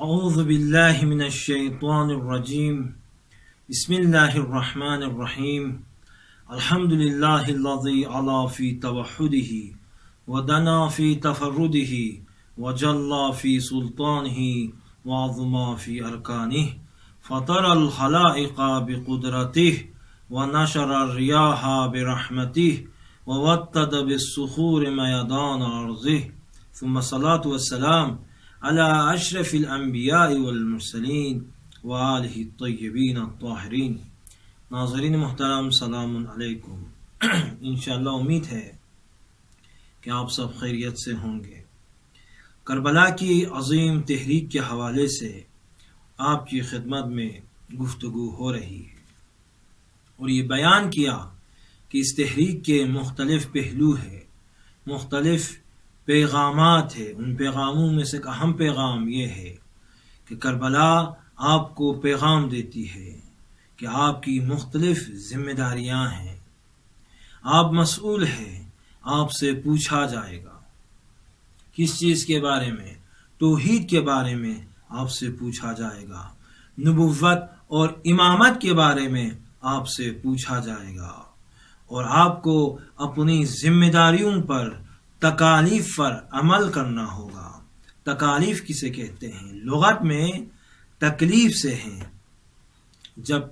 اعوذ باللہ من الشیطان الرجیم بسم اللہ الرحمن الرحیم الحمد للہ الذی علا فی توحدہ ودنا فی تفردہ وجلا فی سلطانہ وعظما فی ارکانہ فطر الخلائق بقدرتہ ونشر الریاح برحمتہ ووتد بالصخور میدان ارضہ ثم الصلاة والسلام علی اشرف الانبیاء والمرسلین وآلہ الطیبین الطاہرین۔ ناظرین محترم، سلام علیکم۔ انشاءاللہ امید ہے کہ آپ سب خیریت سے ہوں گے۔ کربلا کی عظیم تحریک کے حوالے سے آپ کی خدمت میں گفتگو ہو رہی ہے اور یہ بیان کیا کہ اس تحریک کے مختلف پہلو ہیں، مختلف پیغامات ہے۔ ان پیغاموں میں سے ایک اہم پیغام یہ ہے کہ کربلا آپ کو پیغام دیتی ہے کہ آپ کی مختلف ذمہ داریاں ہیں، آپ مسئول ہیں، آپ سے پوچھا جائے گا۔ کس چیز کے بارے میں؟ توحید کے بارے میں آپ سے پوچھا جائے گا، نبوت اور امامت کے بارے میں آپ سے پوچھا جائے گا، اور آپ کو اپنی ذمہ داریوں پر، تکالیف پر عمل کرنا ہوگا۔ تکالیف کسے کہتے ہیں؟ لغت میں تکلیف سے ہیں۔ جب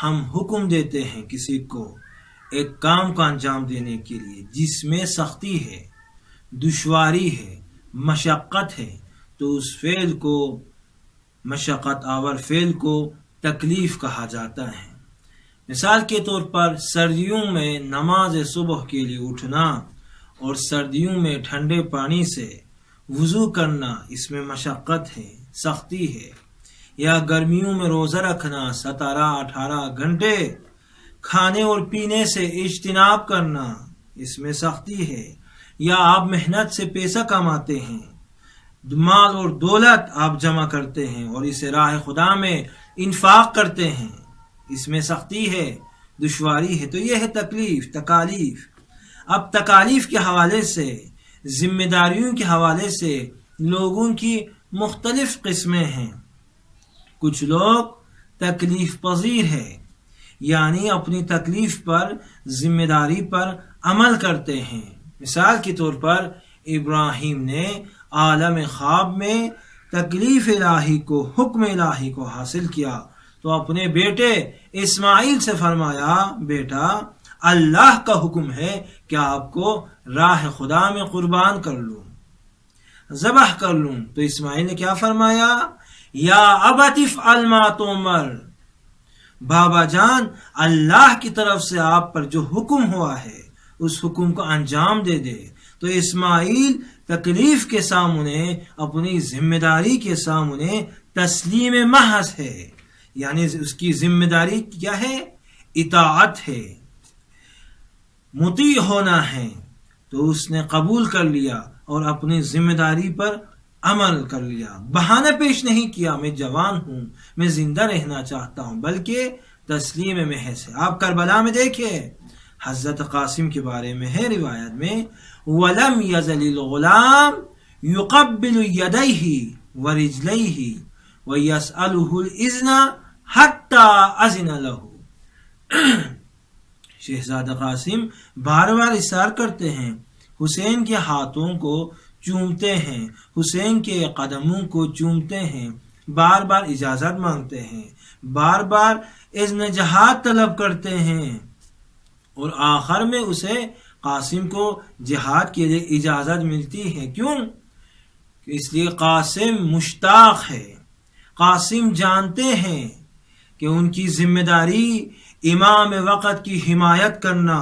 ہم حکم دیتے ہیں کسی کو ایک کام کا انجام دینے کے لیے جس میں سختی ہے، دشواری ہے، مشقت ہے، تو اس فعل کو، مشقت آور فعل کو تکلیف کہا جاتا ہے۔ مثال کے طور پر سردیوں میں نماز صبح کے لیے اٹھنا اور سردیوں میں ٹھنڈے پانی سے وضو کرنا، اس میں مشقت ہے، سختی ہے۔ یا گرمیوں میں روزہ رکھنا 17-18 گھنٹے، کھانے اور پینے سے اجتناب کرنا، اس میں سختی ہے۔ یا آپ محنت سے پیسہ کماتے ہیں، مال اور دولت آپ جمع کرتے ہیں اور اسے راہ خدا میں انفاق کرتے ہیں، اس میں سختی ہے، دشواری ہے۔ تو یہ ہے تکلیف، تکالیف۔ اب تکالیف کے حوالے سے، ذمہ داریوں کے حوالے سے لوگوں کی مختلف قسمیں ہیں۔ کچھ لوگ تکلیف پذیر ہیں، یعنی اپنی تکلیف پر، ذمہ داری پر عمل کرتے ہیں۔ مثال کے طور پر ابراہیم نے عالم خواب میں تکلیف الہی کو، حکم الہی کو حاصل کیا تو اپنے بیٹے اسماعیل سے فرمایا، بیٹا اللہ کا حکم ہے کہ آپ کو راہ خدا میں قربان کر لوں، ذبح کر لوں۔ تو اسماعیل نے کیا فرمایا؟ یا ابت افعل ما تؤمر، بابا جان اللہ کی طرف سے آپ پر جو حکم ہوا ہے اس حکم کو انجام دے دے۔ تو اسماعیل تکلیف کے سامنے، اپنی ذمہ داری کے سامنے تسلیم محض ہے، یعنی اس کی ذمہ داری کیا ہے؟ اطاعت ہے، مطیع ہونا ہے۔ تو اس نے قبول کر لیا اور اپنی ذمہ داری پر عمل کر لیا، بہانہ پیش نہیں کیا میں جوان ہوں، میں زندہ رہنا چاہتا ہوں، بلکہ تسلیم محض ہے۔ آپ کربلا میں دیکھیں، حضرت قاسم کے بارے میں ہے روایت میں، وَلَمْ يَزَلِ الْغُلَامُ يُقَبِّلُ يَدَيْهِ وَرِجْلَيْهِ وَيَسْأَلُهُ الْإِذْنَ حَتَّى أَذِنَ لَهُ۔ شہزادہ قاسم بار بار اصرار کرتے ہیں، حسین کے ہاتھوں کو چومتے ہیں، حسین کے قدموں کو چومتے ہیں، بار بار اجازت مانگتے ہیں، بار بار اذن جہاد طلب کرتے ہیں، اور آخر میں اسے، قاسم کو جہاد کے لیے اجازت ملتی ہے۔ کیوں؟ اس لیے قاسم مشتاق ہے، قاسم جانتے ہیں کہ ان کی ذمہ داری امام وقت کی حمایت کرنا،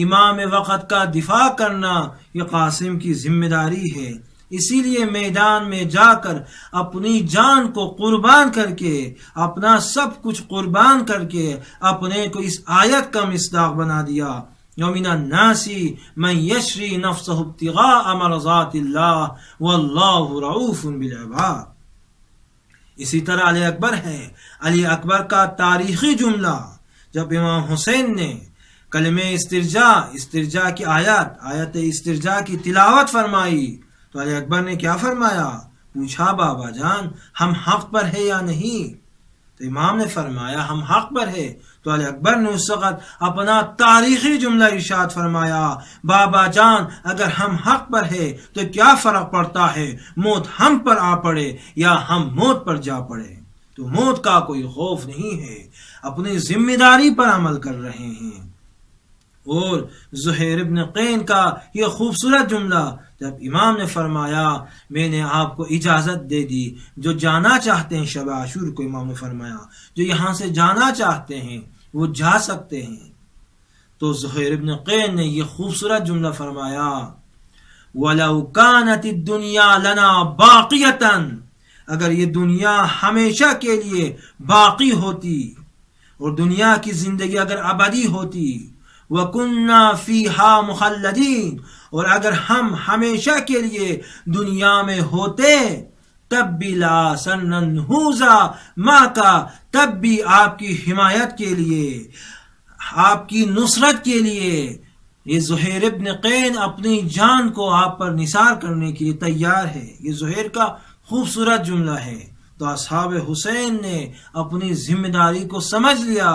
امام وقت کا دفاع کرنا، یہ قاسم کی ذمہ داری ہے۔ اسی لیے میدان میں جا کر اپنی جان کو قربان کر کے، اپنا سب کچھ قربان کر کے اپنے کو اس آیت کا مصداق بنا دیا، وَمِنَ النَّاسِ مَن يَشْرِي نَفْسَهُ ابْتِغَاءَ مَرْضَاتِ اللَّهِ وَاللَّهُ رَءُوفٌ بِالْعِبَادِ۔ اسی طرح علی اکبر ہے، علی اکبر کا تاریخی جملہ، جب امام حسین نے کلمہ استرجاع کی آیت استرجاع کی تلاوت فرمائی تو علی اکبر نے کیا فرمایا؟ پوچھا بابا جان ہم حق پر ہے یا نہیں؟ تو امام نے فرمایا ہم حق پر ہے۔ تو علی اکبر نے اس وقت اپنا تاریخی جملہ ارشاد فرمایا، بابا جان اگر ہم حق پر ہے تو کیا فرق پڑتا ہے موت ہم پر آ پڑے یا ہم موت پر جا پڑے۔ تو موت کا کوئی خوف نہیں ہے، اپنی ذمہ داری پر عمل کر رہے ہیں۔ اور زہیر ابن قین کا یہ خوبصورت جملہ جب امام نے فرمایا میں نے آپ کو اجازت دے دی، جو جانا چاہتے ہیں شب عاشور کو، امام نے فرمایا جو یہاں سے جانا چاہتے ہیں وہ جا سکتے ہیں، تو زہیر ابن قین نے یہ خوبصورت جملہ فرمایا وَلَوْ كَانَتِ الدُّنْيَا لَنَا بَاقِيَةً، اگر یہ دنیا ہمیشہ کے لیے باقی ہوتی اور دنیا کی زندگی اگر ابدی ہوتی، وَكُنَّا فِيهَا مُخَلَّدِينَ، اور اگر ہم ہمیشہ کے لیے دنیا میں ہوتے، تب بھی لَآثَرْنَا مَا کا، تب بھی آپ کی حمایت کے لیے، آپ کی نصرت کے لیے یہ زہیر ابن قین اپنی جان کو آپ پر نثار کرنے کے لیے تیار ہے۔ یہ زہیر کا خوبصورت جملہ ہے۔ تو اصحاب حسین نے اپنی ذمہ داری کو سمجھ لیا،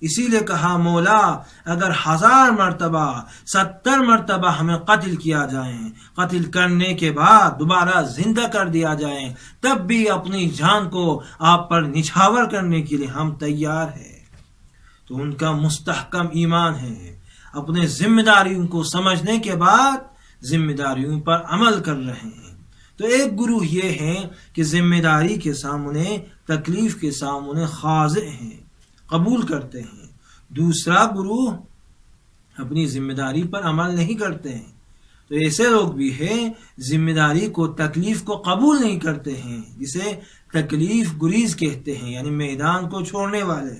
اسی لیے کہا مولا اگر 1000 مرتبہ 70 مرتبہ ہمیں قتل کیا جائیں، قتل کرنے کے بعد دوبارہ زندہ کر دیا جائیں، تب بھی اپنی جان کو آپ پر نچھاور کرنے کے لیے ہم تیار ہیں۔ تو ان کا مستحکم ایمان ہے، اپنے ذمہ داریوں کو سمجھنے کے بعد ذمہ داریوں پر عمل کر رہے ہیں۔ تو ایک گروہ یہ ہے کہ ذمہ داری کے سامنے، تکلیف کے سامنے خاضع ہیں، قبول کرتے ہیں۔ دوسرا گروہ اپنی ذمہ داری پر عمل نہیں کرتے ہیں۔ تو ایسے لوگ بھی ہیں ذمہ داری کو، تکلیف کو قبول نہیں کرتے ہیں، جسے تکلیف گریز کہتے ہیں، یعنی میدان کو چھوڑنے والے۔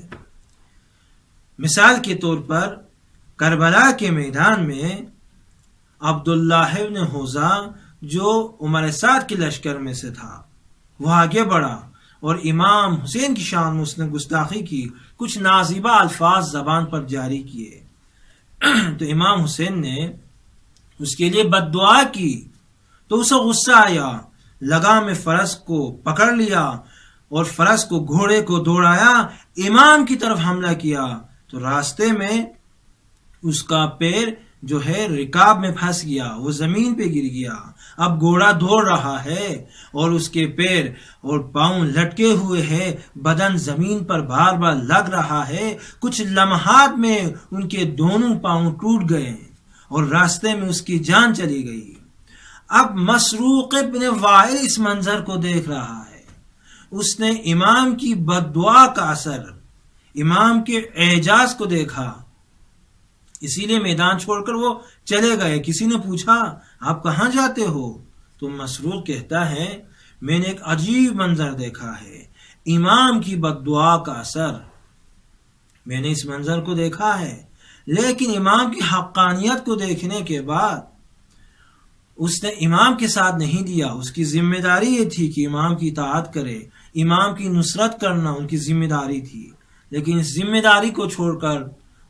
مثال کے طور پر کربلا کے میدان میں عبداللہ بن حوزہ جو عمر سعد کے لشکر میں سے تھا، وہ آگے بڑھا اور امام حسین کی شان میں اس نے گستاخی کی، کچھ نازیبہ الفاظ زبان پر جاری کیے۔ تو امام حسین نے اس کے لیے بد دعا کی، تو اسے غصہ آیا، لگام فرس کو پکڑ لیا اور فرس کو، گھوڑے کو دوڑایا، امام کی طرف حملہ کیا۔ تو راستے میں اس کا پیر جو ہے رکاب میں پھنس گیا، وہ زمین پہ گر گیا۔ اب گھوڑا دوڑ رہا ہے اور اس کے پیر اور پاؤں لٹکے ہوئے ہیں، بدن زمین پر بار بار لگ رہا ہے۔ کچھ لمحات میں ان کے دونوں پاؤں ٹوٹ گئے اور راستے میں اس کی جان چلی گئی۔ اب مسروق ابن وائل اس منظر کو دیکھ رہا ہے، اس نے امام کی بد دعا کا اثر، امام کے اعجاز کو دیکھا، اسی لیے میدان چھوڑ کر وہ چلے گئے۔ کسی نے پوچھا آپ کہاں جاتے ہو؟ تو مسروق کہتا ہے میں نے ایک عجیب منظر دیکھا ہے، امام کی بد دعا کا اثر، میں نے اس منظر کو دیکھا ہے۔ لیکن امام کی حقانیت کو دیکھنے کے بعد اس نے امام کے ساتھ نہیں دیا۔ اس کی ذمہ داری یہ تھی کہ امام کی اطاعت کرے، امام کی نصرت کرنا ان کی ذمہ داری تھی، لیکن اس ذمہ داری کو چھوڑ کر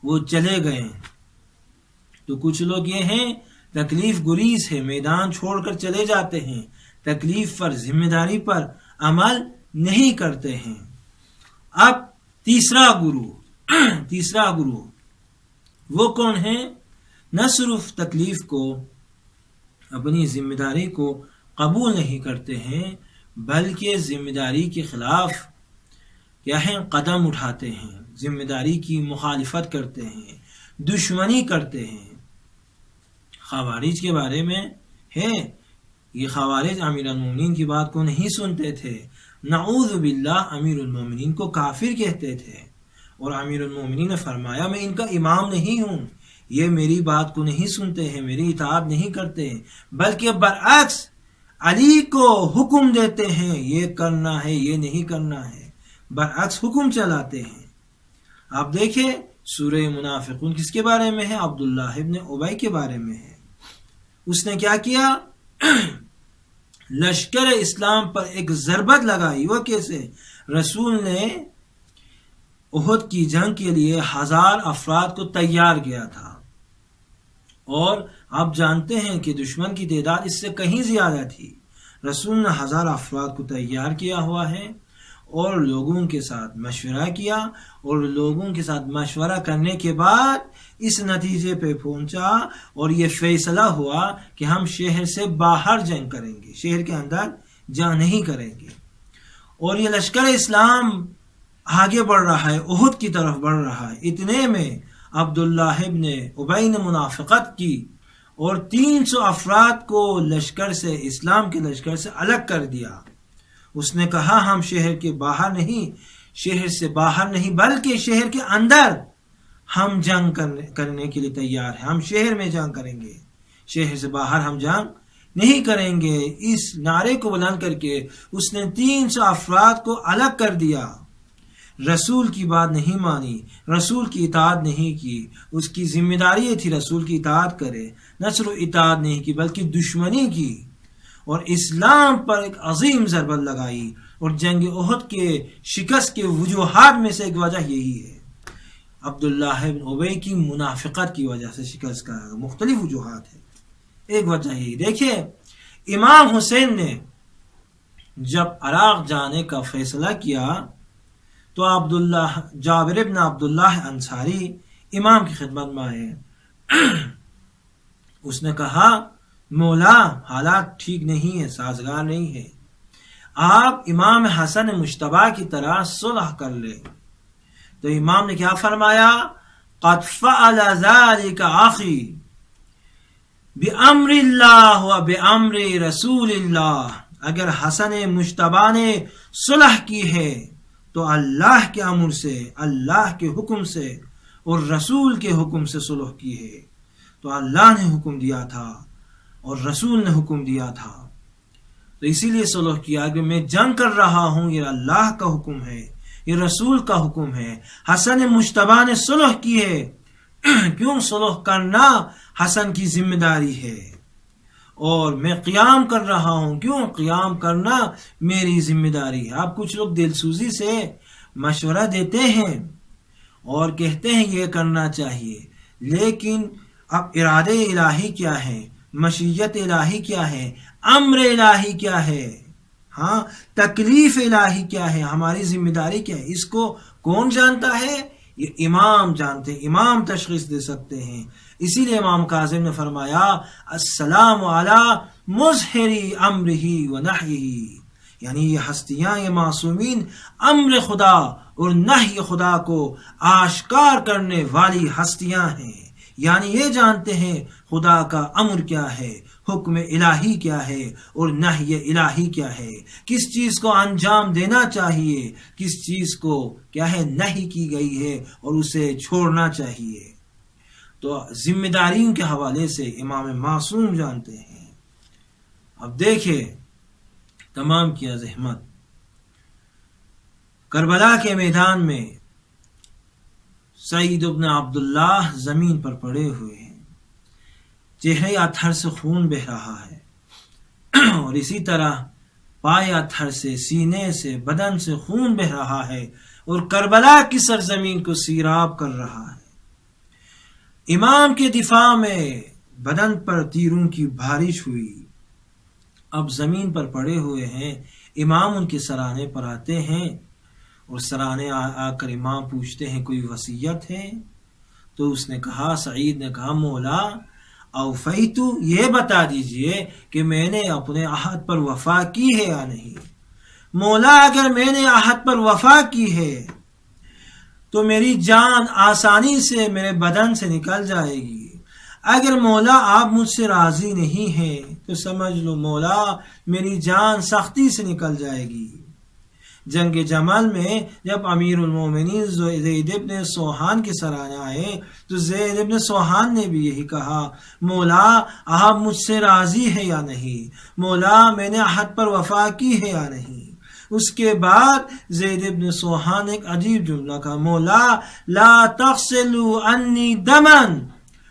وہ چلے گئے۔ تو کچھ لوگ یہ ہیں تکلیف گریز ہے، میدان چھوڑ کر چلے جاتے ہیں، تکلیف پر، ذمہ داری پر عمل نہیں کرتے ہیں۔ اب تیسرا گروہ وہ کون ہے؟ نہ صرف تکلیف کو، اپنی ذمہ داری کو قبول نہیں کرتے ہیں، بلکہ ذمہ داری کے خلاف کیا ہے قدم اٹھاتے ہیں، ذمہ داری کی مخالفت کرتے ہیں، دشمنی کرتے ہیں۔ خوارج کے بارے میں ہے، یہ خوارج امیر المومنین کی بات کو نہیں سنتے تھے، نعوذ باللہ امیر المومنین کو کافر کہتے تھے، اور امیر المومنین نے فرمایا میں ان کا امام نہیں ہوں، یہ میری بات کو نہیں سنتے ہیں، میری اطاعت نہیں کرتے، بلکہ برعکس علی کو حکم دیتے ہیں یہ کرنا ہے یہ نہیں کرنا ہے، برعکس حکم چلاتے ہیں۔ آپ دیکھیں سورہ منافقون کس کے بارے میں ہے؟ عبداللہ ابن ابی کے بارے میں ہے۔ اس نے کیا کیا؟ لشکر اسلام پر ایک ضربت لگائی۔ وہ کیسے؟ رسول نے احد کی جنگ کے لیے 1000 افراد کو تیار کیا تھا، اور آپ جانتے ہیں کہ دشمن کی تعداد اس سے کہیں زیادہ تھی۔ رسول نے 1000 افراد کو تیار کیا ہوا ہے اور لوگوں کے ساتھ مشورہ کیا، اور لوگوں کے ساتھ مشورہ کرنے کے بعد اس نتیجے پہ پہنچا اور یہ فیصلہ ہوا کہ ہم شہر سے باہر جنگ کریں گے، شہر کے اندر جنگ نہیں کریں گے۔ اور یہ لشکر اسلام آگے بڑھ رہا ہے، احد کی طرف بڑھ رہا ہے۔ اتنے میں عبداللہ ابن ابی نے منافقت کی اور 300 افراد کو لشکر سے، اسلام کے لشکر سے الگ کر دیا۔ اس نے کہا ہم شہر کے باہر نہیں، شہر سے باہر نہیں بلکہ شہر کے اندر ہم جنگ کرنے کے لیے تیار ہیں، ہم شہر میں جنگ کریں گے، شہر سے باہر ہم جنگ نہیں کریں گے۔ اس نعرے کو بلند کر کے اس نے 300 افراد کو الگ کر دیا۔ رسول کی بات نہیں مانی، رسول کی اطاعت نہیں کی۔ اس کی ذمہ داری تھی رسول کی اطاعت کرے، نہ صرف اطاعت نہیں کی بلکہ دشمنی کی، اور اسلام پر ایک عظیم ضربت لگائی۔ اور جنگ احد کے شکست کے وجوہات میں سے ایک وجہ یہی ہے، عبداللہ بن ابی کی منافقت کی وجہ سے شکست کا مختلف وجوہات ہے، ایک وجہ یہی۔ دیکھیے امام حسین نے جب عراق جانے کا فیصلہ کیا تو جابر ابن عبداللہ انصاری امام کی خدمت میں آئے۔ اس نے کہا مولا حالات ٹھیک نہیں ہے، سازگار نہیں ہے، آپ امام حسن مجتبی کی طرح صلح کر لے۔ تو امام نے کیا فرمایا؟ قد فعل ذلك اخی بامر اللہ و بامر رسول اللہ، اگر حسن مجتبی نے صلح کی ہے تو اللہ کے امر سے، اللہ کے حکم سے اور رسول کے حکم سے صلح کی ہے۔ تو اللہ نے حکم دیا تھا اور رسول نے حکم دیا تھا، تو اسی لیے صلح کیا کہ میں جنگ کر رہا ہوں، یہ اللہ کا حکم ہے، یہ رسول کا حکم ہے۔ حسن مجتبی نے صلح کی ہے، کیوں؟ صلح کرنا حسن کی ذمہ داری ہے، اور میں قیام کر رہا ہوں، کیوں؟ قیام کرنا میری ذمہ داری ہے۔ اب کچھ لوگ دلسوزی سے مشورہ دیتے ہیں اور کہتے ہیں یہ کرنا چاہیے، لیکن اب ارادے الہی کیا ہے، مشیت الہی کیا ہے، امر الہی کیا ہے، ہاں تکلیف الہی کیا ہے، ہماری ذمہ داری کیا ہے، اس کو کون جانتا ہے؟ یہ امام جانتے ہیں، امام تشخیص دے سکتے ہیں۔ اسی لیے امام کاظم نے فرمایا السلام علی مظہری امرہ و نہیہ، یعنی یہ ہستیاں، یہ معصومین امر خدا اور نہی خدا کو آشکار کرنے والی ہستیاں ہیں، یعنی یہ جانتے ہیں خدا کا امر کیا ہے، حکم الہی کیا ہے اور نہی الہی کیا ہے، کس چیز کو انجام دینا چاہیے، کس چیز کو کیا ہے نہی کی گئی ہے اور اسے چھوڑنا چاہیے۔ تو ذمہ داریوں کے حوالے سے امام معصوم جانتے ہیں۔ اب دیکھیں تمام کیا زحمت، کربلا کے میدان میں سعید ابن عبداللہ زمین پر پڑے ہوئے ہیں، چہرے اتھر سے خون بہ رہا ہے، اور اسی طرح پائے اتھر سے، سینے سے، بدن سے خون بہ رہا ہے، اور کربلا کی سرزمین کو سیراب کر رہا ہے۔ امام کے دفاع میں بدن پر تیروں کی بارش ہوئی، اب زمین پر پڑے ہوئے ہیں، امام ان کے سرانے پر آتے ہیں، اور سرانے آ کر امام پوچھتے ہیں کوئی وصیت ہے؟ تو اس نے کہا، سعید نے کہا مولا اوفیتو، یہ بتا دیجئے کہ میں نے اپنے عہد پر وفا کی ہے یا نہیں۔ مولا اگر میں نے عہد پر وفا کی ہے تو میری جان آسانی سے میرے بدن سے نکل جائے گی، اگر مولا آپ مجھ سے راضی نہیں ہیں تو سمجھ لو مولا میری جان سختی سے نکل جائے گی۔ جنگ جمل میں جب امیر المومنین زید ابن سوحان کے سرانے آئے تو زید ابن سوحان نے بھی یہی کہا، مولا آپ مجھ سے راضی ہے یا نہیں، مولا میں نے عہد پر وفا کی ہے یا نہیں۔ اس کے بعد زید ابن سوحان نے ایک عجیب جملہ کہا، مولا لا تغسلوا انی دمن،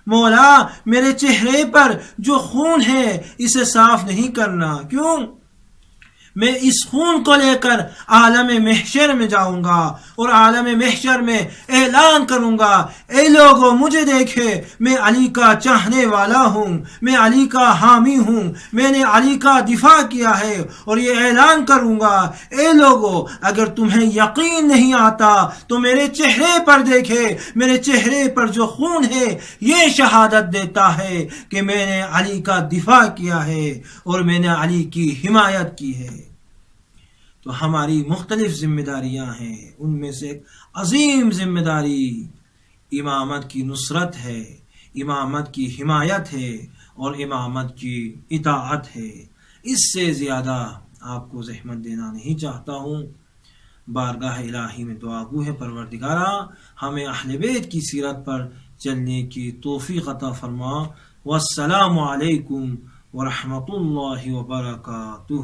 مولا میرے چہرے پر جو خون ہے اسے صاف نہیں کرنا، کیوں؟ میں اس خون کو لے کر عالم محشر میں جاؤں گا اور عالم محشر میں اعلان کروں گا، اے لوگوں مجھے دیکھے، میں علی کا چاہنے والا ہوں، میں علی کا حامی ہوں، میں نے علی کا دفاع کیا ہے، اور یہ اعلان کروں گا، اے لوگوں اگر تمہیں یقین نہیں آتا تو میرے چہرے پر دیکھے، میرے چہرے پر جو خون ہے یہ شہادت دیتا ہے کہ میں نے علی کا دفاع کیا ہے اور میں نے علی کی حمایت کی ہے۔ تو ہماری مختلف ذمہ داریاں ہیں، ان میں سے ایک عظیم ذمہ داری امامت کی نصرت ہے، امامت کی حمایت ہے اور امامت کی اطاعت ہے۔ اس سے زیادہ آپ کو زحمت دینا نہیں چاہتا ہوں۔ بارگاہ الہی میں دعا گو ہے، پروردگارا ہمیں اہل بیت کی سیرت پر چلنے کی توفیق عطا فرما۔ والسلام علیکم ورحمۃ اللہ وبرکاتہ۔